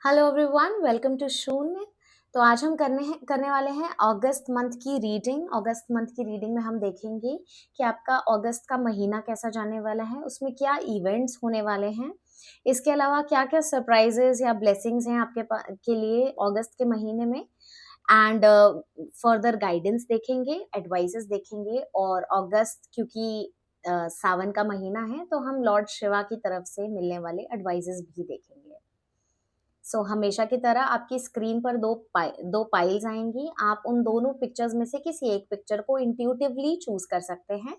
Hello everyone, welcome to शून्य। तो आज हम करने वाले हैं अगस्त मंथ की रीडिंग। अगस्त मंथ की रीडिंग में हम देखेंगे कि आपका अगस्त का महीना कैसा जाने वाला है, उसमें क्या इवेंट्स होने वाले हैं, इसके अलावा क्या क्या सरप्राइजेस या ब्लेसिंग्स हैं के लिए अगस्त के महीने में। एंड फर्दर गाइडेंस देखेंगे, एडवाइसेस देखेंगे। और अगस्त क्योंकि सावन का महीना है, तो हम लॉर्ड शिवा की तरफ से मिलने वाले एडवाइसेस भी देखेंगे। हमेशा की तरह आपकी स्क्रीन पर दो पाइल्स आएंगी। आप उन दोनों पिक्चर्स में से किसी एक पिक्चर को इंट्यूटिवली चूज कर सकते हैं।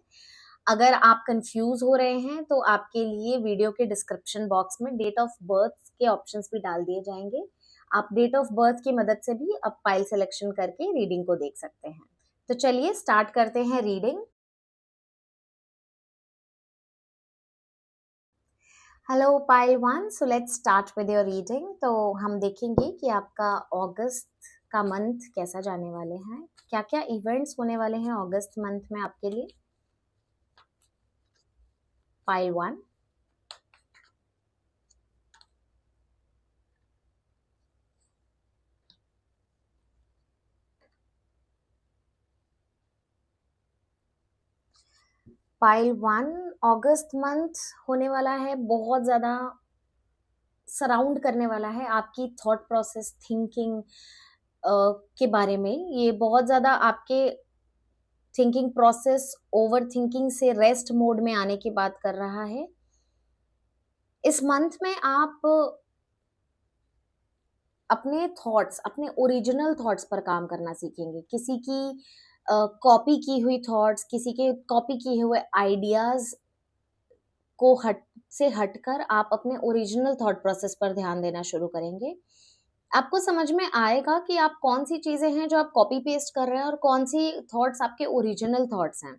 अगर आप कंफ्यूज हो रहे हैं तो आपके लिए वीडियो के डिस्क्रिप्शन बॉक्स में डेट ऑफ बर्थ के ऑप्शंस भी डाल दिए जाएंगे। आप डेट ऑफ बर्थ की मदद से भी अब पाइल सिलेक्शन करके रीडिंग को देख सकते हैं। तो चलिए स्टार्ट करते हैं reading. Hello pile one, so let's start with your reading. तो हम देखेंगे कि आपका अगस्त का मंथ कैसा जाने वाले हैं, क्या क्या इवेंट्स होने वाले हैं अगस्त मंथ में आपके लिए। Pile one. पाइल वन, अगस्त मंथ होने वाला है बहुत ज्यादा सराउंड करने वाला है आपकी थॉट प्रोसेस, थिंकिंग के बारे में। ये बहुत ज्यादा आपके थिंकिंग प्रोसेस, ओवर थिंकिंग से रेस्ट मोड में आने की बात कर रहा है। इस मंथ में आप अपने थॉट्स, अपने ओरिजिनल थॉट्स पर काम करना सीखेंगे। किसी की कॉपी की हुई थॉट्स, किसी के कॉपी किए हुए आइडियाज को हटकर आप अपने ओरिजिनल थॉट प्रोसेस पर ध्यान देना शुरू करेंगे। आपको समझ में आएगा कि आप कौन सी चीजें हैं जो आप कॉपी पेस्ट कर रहे हैं और कौन सी थॉट्स आपके ओरिजिनल थॉट्स हैं।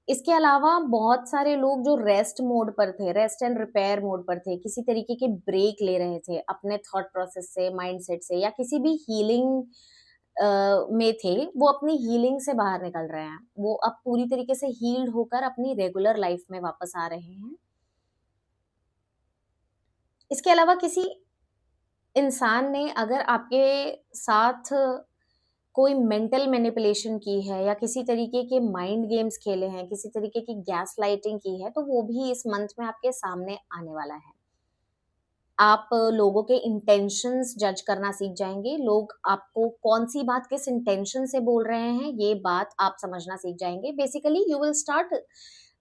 इसके अलावा बहुत सारे लोग जो रेस्ट मोड पर थे, रेस्ट एंड रिपेयर मोड पर थे, किसी तरीके के ब्रेक ले रहे थे अपने थॉट प्रोसेस से, माइंडसेट से, या किसी भी हीलिंग में थे, वो अपनी हीलिंग से बाहर निकल रहे हैं। वो अब पूरी तरीके से हील्ड होकर अपनी रेगुलर लाइफ में वापस आ रहे हैं। इसके अलावा किसी इंसान ने अगर आपके साथ कोई मेंटल मैनिपुलेशन की है या किसी तरीके के माइंड गेम्स खेले हैं, किसी तरीके की गैस लाइटिंग की है, तो वो भी इस मंथ में आपके सामने आने वाला है। आप लोगों के इंटेंशंस जज करना सीख जाएंगे। लोग आपको कौन सी बात किस इंटेंशन से बोल रहे हैं, ये बात आप समझना सीख जाएंगे। Basically you will start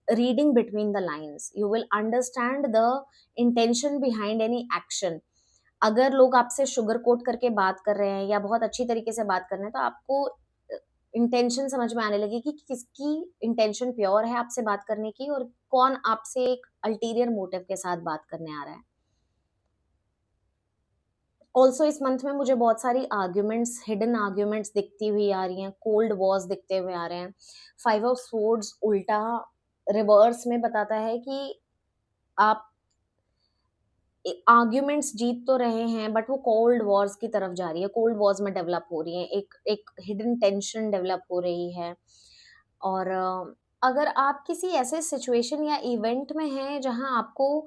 reading between the lines, you will understand the intention behind any action. अगर लोग आपसे शुगर कोट करके बात कर रहे हैं या बहुत अच्छी तरीके से बात कर रहे हैं, तो आपको इंटेंशन समझ में आने लगेगी कि किसकी इंटेंशन प्योर है आपसे बात करने की और कौन आपसे एक अल्टीरियर मोटिव के साथ बात करने आ रहा है। ऑल्सो इस मंथ में मुझे बहुत सारी आर्ग्यूमेंट्स, हिडन आर्ग्यूमेंट्स दिखती हुई आ रही हैं, कोल्ड वॉर्स दिखते हुए आ रहे हैं। फाइव ऑफ स्वॉर्ड्स उल्टा रिवर्स में बताता है कि आप आर्ग्यूमेंट्स जीत तो रहे हैं, बट वो कोल्ड वॉर्स की तरफ जा रही है, कोल्ड वॉर्स में डेवलप हो रही है, एक एक हिडन टेंशन डेवलप हो रही है। और अगर आप किसी ऐसे सिचुएशन या इवेंट में हैं जहां आपको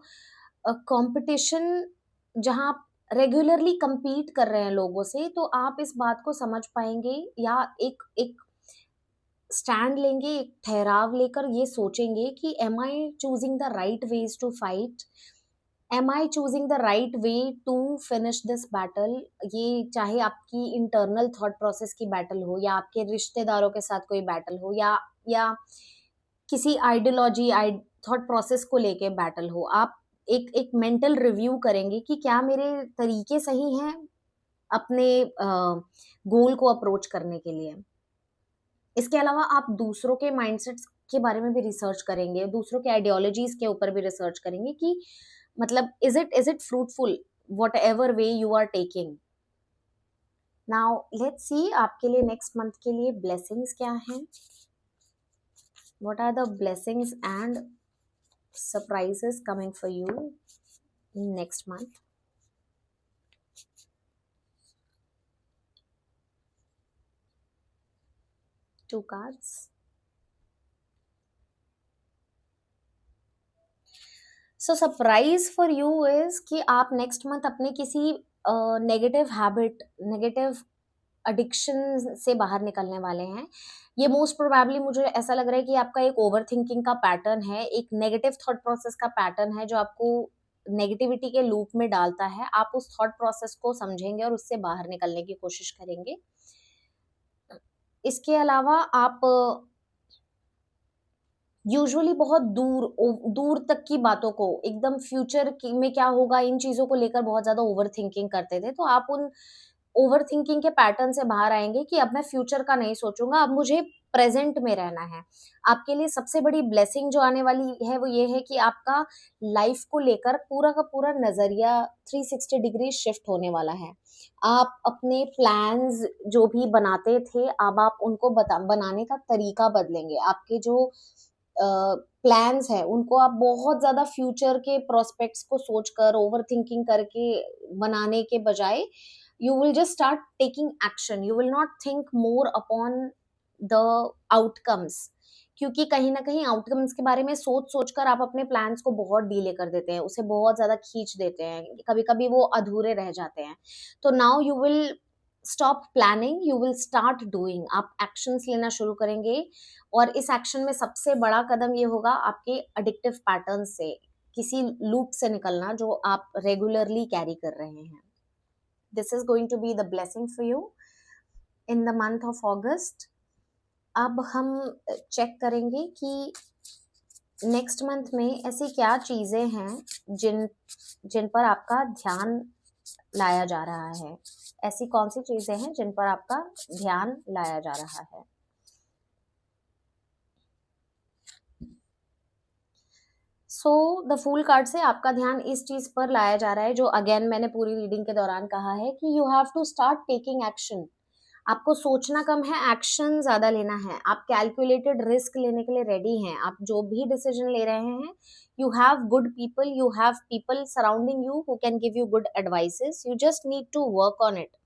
कंपटीशन, जहां आप रेगुलरली compete कर रहे हैं लोगों से, तो आप इस बात को समझ पाएंगे या एक एक स्टैंड लेंगे, एक ठहराव लेकर ये सोचेंगे कि am I choosing the right ways to fight, am I choosing the right way to finish this battle. ये चाहे आपकी इंटरनल थॉट प्रोसेस की बैटल हो, या आपके रिश्तेदारों के साथ कोई बैटल हो, या किसी आइडियोलॉजी, थॉट प्रोसेस को लेके बैटल हो, आप एक एक मेंटल रिव्यू करेंगे कि क्या मेरे तरीके सही हैं अपने गोल को अप्रोच करने के लिए। इसके अलावा आप दूसरों के माइंडसेट्स के बारे में भी रिसर्च करेंगे, दूसरों के आइडियोलॉजीज के ऊपर भी रिसर्च करेंगे कि मतलब is it fruitful whatever way you are taking. Now let's see आपके लिए नेक्स्ट मंथ के लिए ब्लेसिंग्स क्या हैं। What are the blessings and surprises coming for you next month? Two cards. So surprise for you is कि आप next month अपने किसी नेगेटिव हैबिट, नेगेटिव एडिक्शन से बाहर निकलने वाले हैं। ये मोस्ट प्रोबेबली मुझे ऐसा लग रहा है कि आपका एक ओवर थिंकिंग का पैटर्न है, एक नेगेटिव थॉट प्रोसेस का पैटर्न है जो आपको नेगेटिविटी के लूप में डालता है। आप उस थॉट प्रोसेस को समझेंगे और उससे बाहर निकलने की कोशिश करेंगे। इसके अलावा आप यूजुअली बहुत दूर तक की बातों को, एकदम फ्यूचर में क्या होगा इन चीजों को लेकर बहुत ज्यादा ओवर थिंकिंग करते थे। तो आप उन ओवर थिंकिंग के पैटर्न से बाहर आएंगे कि अब मैं फ्यूचर का नहीं सोचूंगा, अब मुझे प्रेजेंट में रहना है। आपके लिए सबसे बड़ी ब्लेसिंग जो आने वाली है वो ये है कि आपका लाइफ को लेकर पूरा का पूरा नजरिया 360 डिग्री शिफ्ट होने वाला है। आप अपने प्लान्स जो भी बनाते थे, अब आप उनको बनाने का तरीका बदलेंगे। आपके जो प्लान्स है उनको आप बहुत ज्यादा फ्यूचर के प्रोस्पेक्ट्स को सोचकर ओवर थिंकिंग करके बनाने के बजाय you will just start taking action. You will not think more upon the outcomes, क्योंकि कहीं ना कहीं आउटकम्स के बारे में सोच सोच कर आप अपने प्लान्स को बहुत डीले कर देते हैं, उसे बहुत ज्यादा खींच देते हैं, कभी कभी वो अधूरे रह जाते हैं। तो now you will stop planning, you will start doing. आप एक्शंस लेना शुरू करेंगे और इस एक्शन में सबसे बड़ा कदम ये होगा आपके अडिक्टिव पैटर्न से, किसी लूप से निकलना जो आप रेगुलरली कैरी कर रहे हैं। This is going to be the blessing for you in the month of August. अब हम चेक करेंगे कि नेक्स्ट मंथ में ऐसी क्या चीजें हैं जिन पर आपका ध्यान लाया जा रहा है। ऐसी कौन सी चीजें हैं जिन पर आपका ध्यान लाया जा रहा है। सो द फूल कार्ड से आपका ध्यान इस चीज पर लाया जा रहा है जो अगेन मैंने पूरी रीडिंग के दौरान कहा है कि you have to start taking action. आपको सोचना कम है, एक्शन ज्यादा लेना है। आप कैलकुलेटेड रिस्क लेने के लिए रेडी हैं। आप जो भी डिसीजन ले रहे हैं, you have good people, you have people surrounding you who can give you good advices. You just need to work on it.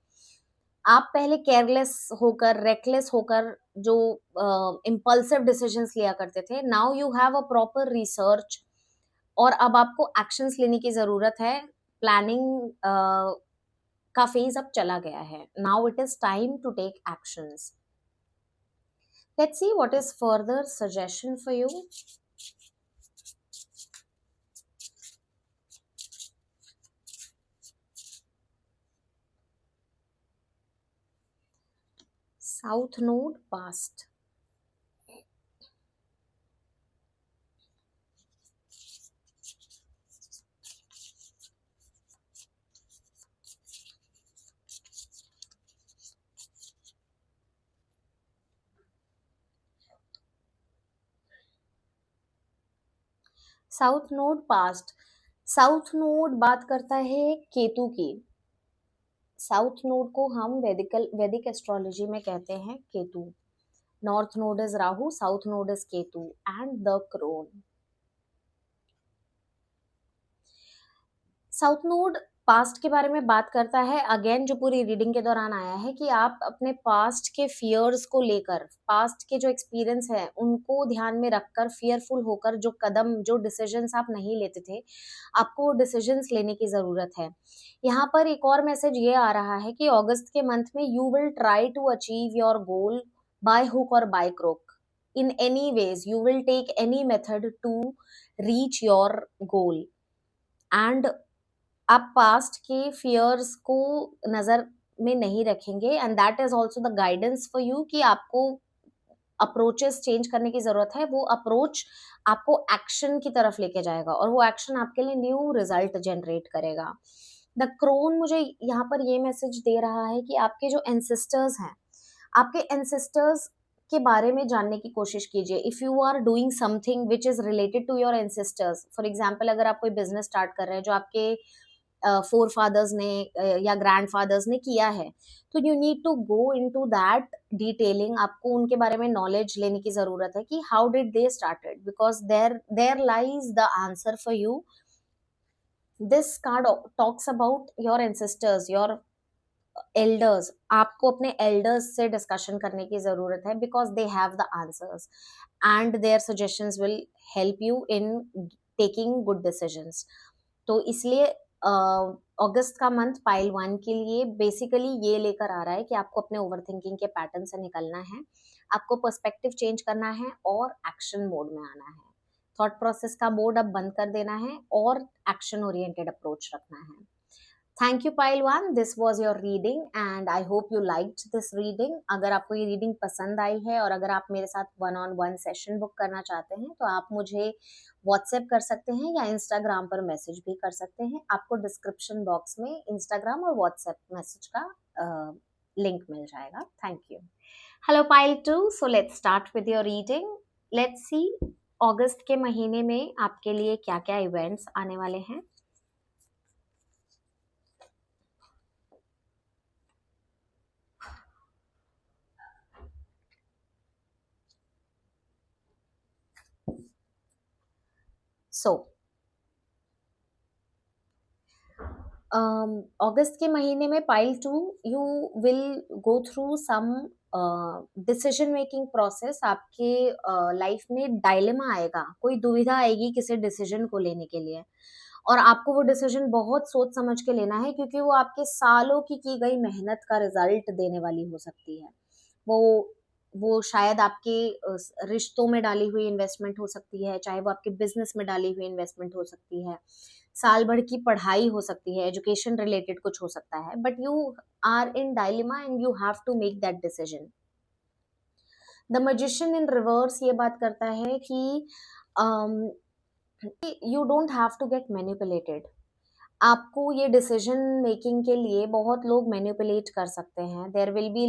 आप पहले केयरलेस होकर, रेकलेस होकर जो इम्पल्सिव डिसीजंस लिया करते थे, now you have a proper research और अब आपको एक्शंस लेने की जरूरत है। प्लानिंग का फेज अब चला गया है। Now it is time to take actions. Let's see what is further suggestion for you. South node past. South node past. South node बात करता है केतु की। साउथ नोड को हम वैदिक एस्ट्रोलॉजी में कहते हैं Ketu. North node is Rahu, south node is Ketu and the crone. South node past के बारे में बात करता है, अगेन जो पूरी रीडिंग के दौरान आया है कि आप अपने पास्ट के फियर्स को लेकर, पास्ट के जो एक्सपीरियंस है उनको ध्यान में रखकर, फियरफुल होकर जो कदम, जो डिसीजंस आप नहीं लेते थे, आपको वो डिसीजंस लेने की जरूरत है। यहाँ पर एक और मैसेज ये आ रहा है कि अगस्त के मंथ में you will try to achieve your goal by hook और by crook. In any ways you will take any method to reach your goal and आप पास्ट के फियर्स को नजर में नहीं रखेंगे and that is also the guidance for you कि आपको अप्रोचेस चेंज करने की जरूरत है। वो अप्रोच आपको एक्शन की तरफ लेके जाएगा और वो एक्शन आपके लिए न्यू रिजल्ट जनरेट करेगा। द क्रोन मुझे यहाँ पर ये मैसेज दे रहा है कि आपके जो एंसेस्टर्स हैं, आपके एंसेस्टर्स के बारे में जानने की कोशिश कीजिए। If you are doing something which is related to your ancestors, for example अगर आप कोई बिजनेस स्टार्ट कर रहे हैं जो आपके फोर फादर्स ने या ग्रैंड फादर्स ने किया है, तो you need to go into that detailing. आपको उनके बारे में नॉलेज लेने की जरूरत है कि how did they started, because there lies the answer for you. This card talks about your ancestors, your elders. आपको अपने एल्डर्स से डिस्कशन करने की जरूरत है because they have the answers and their suggestions will help you in taking good decisions. तो इसलिए अगस्त का मंथ पाइल 1 के लिए बेसिकली ये लेकर आ रहा है कि आपको अपने ओवर थिंकिंग के पैटर्न से निकलना है, आपको पर्सपेक्टिव चेंज करना है और एक्शन मोड में आना है। थॉट प्रोसेस का मोड अब बंद कर देना है और एक्शन ओरिएंटेड अप्रोच रखना है। Thank you pile 1, this was your reading and I hope you liked this reading. अगर आपको ये रीडिंग पसंद आई है और अगर आप मेरे साथ 1-on-1 सेशन बुक करना चाहते हैं तो आप मुझे व्हाट्सएप कर सकते हैं या इंस्टाग्राम पर मैसेज भी कर सकते हैं। आपको डिस्क्रिप्शन बॉक्स में इंस्टाग्राम और व्हाट्सएप मैसेज का लिंक मिल जाएगा। Thank you. Hello pile 2, so let's start with your reading. Let's see अगस्त के महीने में आपके लिए क्या क्या इवेंट्स आने वाले हैं। सो अगस्त के महीने में pile 2, you will go through some decision making process. आपके लाइफ में डायलेमा आएगा, कोई दुविधा आएगी किसी डिसीजन को लेने के लिए, और आपको वो डिसीजन बहुत सोच समझ के लेना है क्योंकि वो आपके सालों की गई मेहनत का रिजल्ट देने वाली हो सकती है। वो वो शायद आपके रिश्तों में डाली हुई इन्वेस्टमेंट हो सकती है, चाहे वो आपके बिजनेस में डाली हुई इन्वेस्टमेंट हो सकती है, साल भर की पढ़ाई हो सकती है, एजुकेशन रिलेटेड कुछ हो सकता है, but you are in dilemma and you have to make that decision. The magician in reverse ये बात करता है कि you don't have to get manipulated. आपको ये डिसीजन मेकिंग के लिए बहुत लोग मैनिपुलेट कर सकते हैं। There will be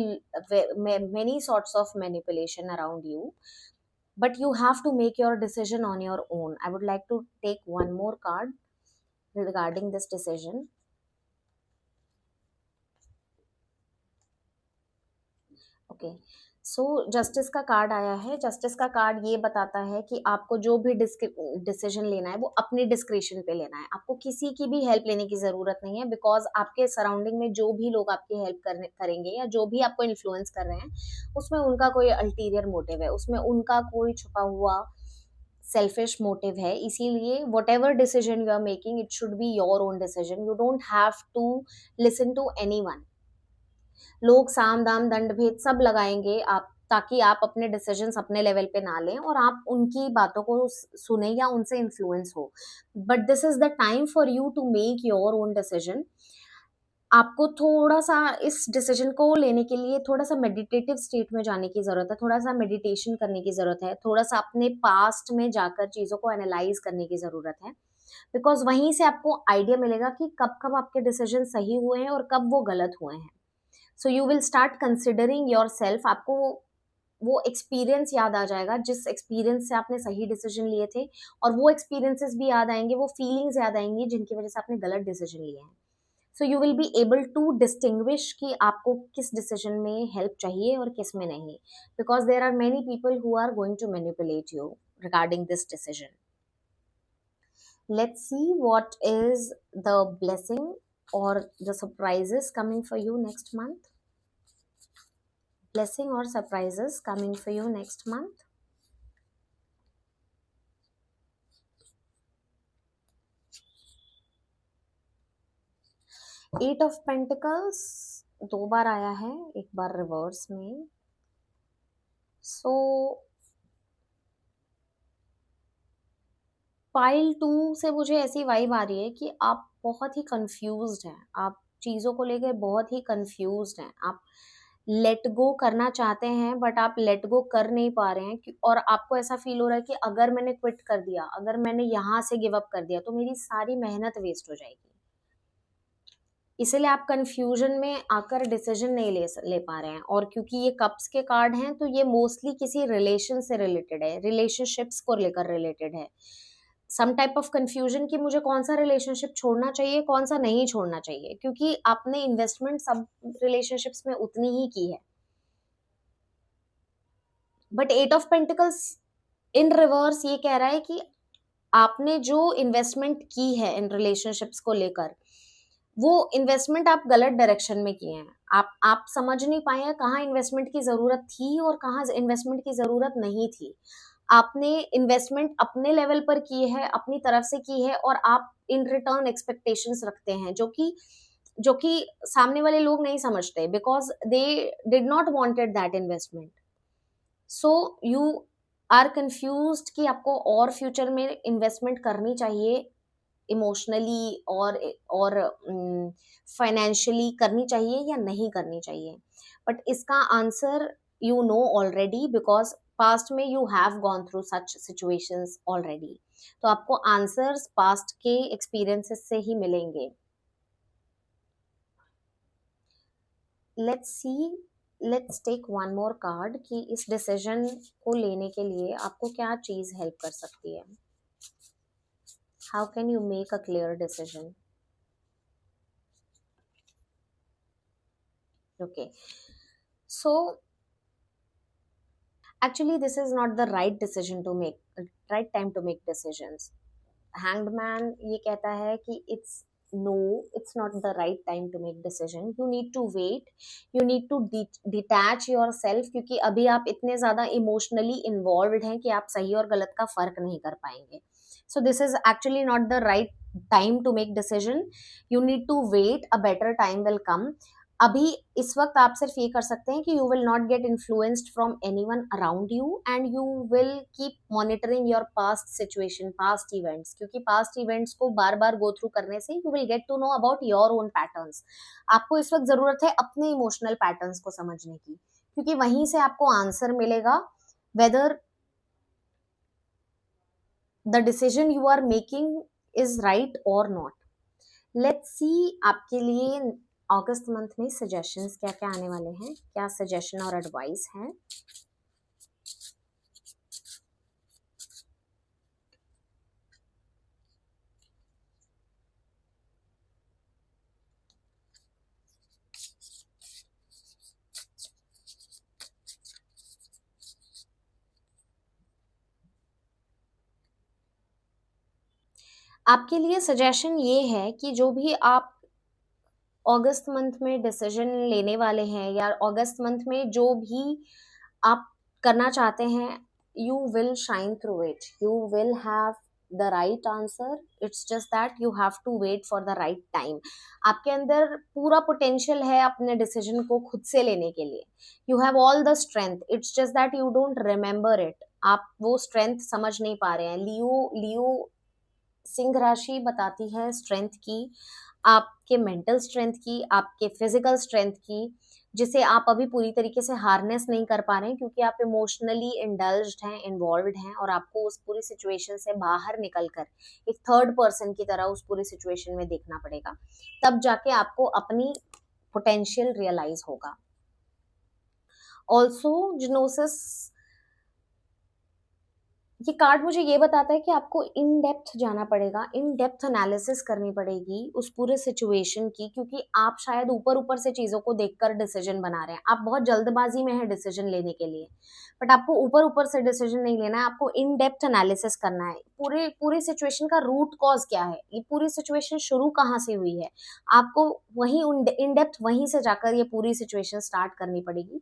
many sorts of manipulation around you, but you have to make your decision on your own. I would like to take one more card regarding this decision. Okay, so justice का card आया है। Justice का card ये बताता है कि आपको जो भी डिसीजन लेना है वो अपनी डिस्क्रिशन पे लेना है। आपको किसी की भी हेल्प लेने की ज़रूरत नहीं है, बिकॉज आपके सराउंडिंग में जो भी लोग आपकी हेल्प करेंगे या जो भी आपको इन्फ्लुएंस कर रहे हैं उसमें उनका कोई अल्टीरियर मोटिव है, उसमें उनका कोई छुपा हुआ सेल्फिश मोटिव है। इसीलिए whatever decision you are making, it should be your own decision. You don't have to listen to anyone. लोग साम दाम दंड भेद सब लगाएंगे आप, ताकि आप अपने डिसीजंस अपने लेवल पे ना लें और आप उनकी बातों को सुने या उनसे इन्फ्लुएंस हो। But this is the time for you to make your own decision. आपको थोड़ा सा इस डिसीजन को लेने के लिए थोड़ा सा मेडिटेटिव स्टेट में जाने की जरूरत है, थोड़ा सा मेडिटेशन करने की जरूरत है, थोड़ा सा अपने पास्ट में जाकर चीजों को एनालाइज करने की जरूरत है, बिकॉज वहीं से आपको आइडिया मिलेगा कि कब कब आपके डिसीजन सही हुए हैं और कब वो गलत हुए हैं। So you will start considering your self. आपको वो एक्सपीरियंस याद आ जाएगा जिस एक्सपीरियंस से आपने सही डिसीजन लिए थे, और वो एक्सपीरियंसेस भी याद आएंगे, वो फीलिंग्स याद आएंगी जिनकी वजह से आपने गलत डिसीजन लिए हैं। So you will be able to distinguish कि आपको किस डिसीजन में हेल्प चाहिए और किस में नहीं, because there are many people who are going to manipulate you regarding this decision. Let's see what is the blessing or the surprises coming for you next month. Blessing or surprises coming for you next month. Eight of Pentacles दो बार आया है, एक बार reverse में। सो pile 2 से मुझे ऐसी vibe आ रही है कि आप बहुत ही कंफ्यूज्ड हैं, आप चीज़ों को लेकर बहुत ही कंफ्यूज्ड हैं, आप लेट गो करना चाहते हैं बट आप लेट गो कर नहीं पा रहे हैं, और आपको ऐसा फील हो रहा है कि अगर मैंने क्विट कर दिया, अगर मैंने यहाँ से गिव अप कर दिया तो मेरी सारी मेहनत वेस्ट हो जाएगी। इसलिए आप कंफ्यूजन में आकर डिसीजन नहीं ले पा रहे हैं। और क्योंकि ये कप्स के कार्ड हैं तो ये मोस्टली किसी रिलेशन से रिलेटेड है, रिलेशनशिप्स को लेकर रिलेटेड है। सम टाइप ऑफ कंफ्यूजन कि मुझे कौन सा रिलेशनशिप छोड़ना चाहिए, कौन सा नहीं छोड़ना चाहिए, क्योंकि आपने इन्वेस्टमेंट सब रिलेशनशिप्स में उतनी ही की है। But 8 of pentacles in reverse ये कह रहा है कि आपने जो इन्वेस्टमेंट की है इन रिलेशनशिप्स को लेकर, वो इन्वेस्टमेंट आप गलत डायरेक्शन में किए हैं। आप समझ नहीं पाए हैं कहाँ इन्वेस्टमेंट की ज़रूरत थी और कहाँ इन्वेस्टमेंट की ज़रूरत नहीं थी। आपने इन्वेस्टमेंट अपने लेवल पर की है, अपनी तरफ से की है, और आप इन रिटर्न एक्सपेक्टेशंस रखते हैं, जो कि सामने वाले लोग नहीं समझते, because they did not wanted that investment. So you are confused कि आपको और फ्यूचर में इन्वेस्टमेंट करनी चाहिए, इमोशनली और फाइनेंशियली करनी चाहिए या नहीं करनी चाहिए। बट इसका answer you know already, because past में you have gone through such situations already. तो आपको आंसर्स पास्ट के एक्सपीरियंसेस से ही मिलेंगे। Let's see, let's take one more card कि इस डिसीजन को लेने के लिए आपको क्या चीज हेल्प कर सकती है। How can you make a clear decision? Okay, so actually this is not the right decision to make, right time to make decisions. Hanged man ये कहता है कि it's not the right time to make decision. You need to wait, you need to detach yourself, क्योंकि अभी आप इतने ज्यादा emotionally involve हैं कि आप सही और गलत का फर्क नहीं कर पाएंगे. So this is actually not the right time to make decision. You need to wait, a better time will come. अभी इस वक्त आप सिर्फ ये कर सकते हैं कि you will not get influenced from anyone around you, and you will keep monitoring your past situation, past events, क्योंकि पास्ट इवेंट्स को बार बार गो थ्रू करने से you will get to know about your own patterns. आपको इस वक्त जरूरत है अपने इमोशनल पैटर्न्स को समझने की, क्योंकि वहीं से आपको आंसर मिलेगा whether the decision you are making is right और नॉट. लेट्स सी आपके लिए अगस्त मंथ में सजेशंस क्या क्या आने वाले हैं, क्या सजेशन और एडवाइस है. आपके लिए सजेशन ये है कि जो भी आप अगस्त मंथ में डिसीजन लेने वाले हैं, या अगस्त मंथ में जो भी आप करना चाहते हैं, you will shine through it, you will have the right answer. It's just that you have to wait for the right time. आपके अंदर पूरा पोटेंशियल है अपने डिसीजन को खुद से लेने के लिए. You have all the strength, it's just that you don't remember it. आप वो स्ट्रेंथ समझ नहीं पा रहे हैं. लियो सिंह राशि बताती है स्ट्रेंथ की, आपके मेंटल स्ट्रेंथ की, आपके फिजिकल स्ट्रेंथ की, जिसे आप अभी पूरी तरीके से हार्नेस नहीं कर पा रहे हैं, क्योंकि आप इमोशनली इंडल्ज्ड हैं, इन्वॉल्व्ड हैं, और आपको उस पूरी सिचुएशन से बाहर निकलकर एक थर्ड पर्सन की तरह उस पूरी सिचुएशन में देखना पड़ेगा. तब जाके आपको अपनी पोटेंशियल रियलाइज होगा. ऑल्सो जिनोसिस, ये कार्ड मुझे ये बताता है कि आपको इन डेप्थ जाना पड़ेगा, इन डेप्थ एनालिसिस करनी पड़ेगी उस पूरे सिचुएशन की, क्योंकि आप शायद ऊपर ऊपर से चीजों को देखकर डिसीजन बना रहे हैं. आप बहुत जल्दबाजी में हैं डिसीजन लेने के लिए, बट आपको ऊपर ऊपर से डिसीजन नहीं लेना है. आपको इन डेप्थ एनालिसिस करना है. पूरी सिचुएशन का रूट कॉज क्या है, ये पूरी सिचुएशन शुरू कहाँ से हुई है, आपको वहीं इन डेप्थ वहीं से जाकर ये पूरी सिचुएशन स्टार्ट करनी पड़ेगी.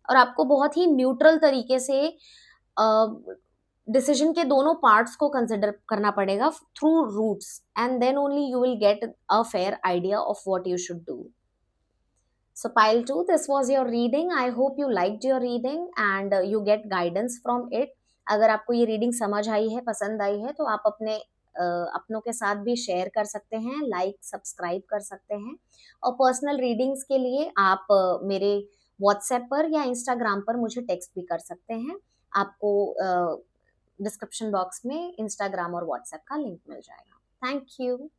और आपको बहुत ही न्यूट्रल तरीके से डिसीजन के दोनों पार्ट्स को कंसिडर करना पड़ेगा through roots, and then only you will get a fair idea of what you should do. So pile 2, this was your reading. I hope you liked your reading and you get guidance from it. अगर आपको ये reading समझ आई है, पसंद आई है, तो आप अपने अपनों के साथ भी शेयर कर सकते हैं, लाइक सब्सक्राइब कर सकते हैं. और पर्सनल रीडिंग्स के लिए आप मेरे व्हाट्सएप पर या इंस्टाग्राम पर मुझे टेक्स्ट भी कर सकते हैं. आपको डिस्क्रिप्शन बॉक्स में इंस्टाग्राम और व्हाट्सएप का लिंक मिल जाएगा. Thank you.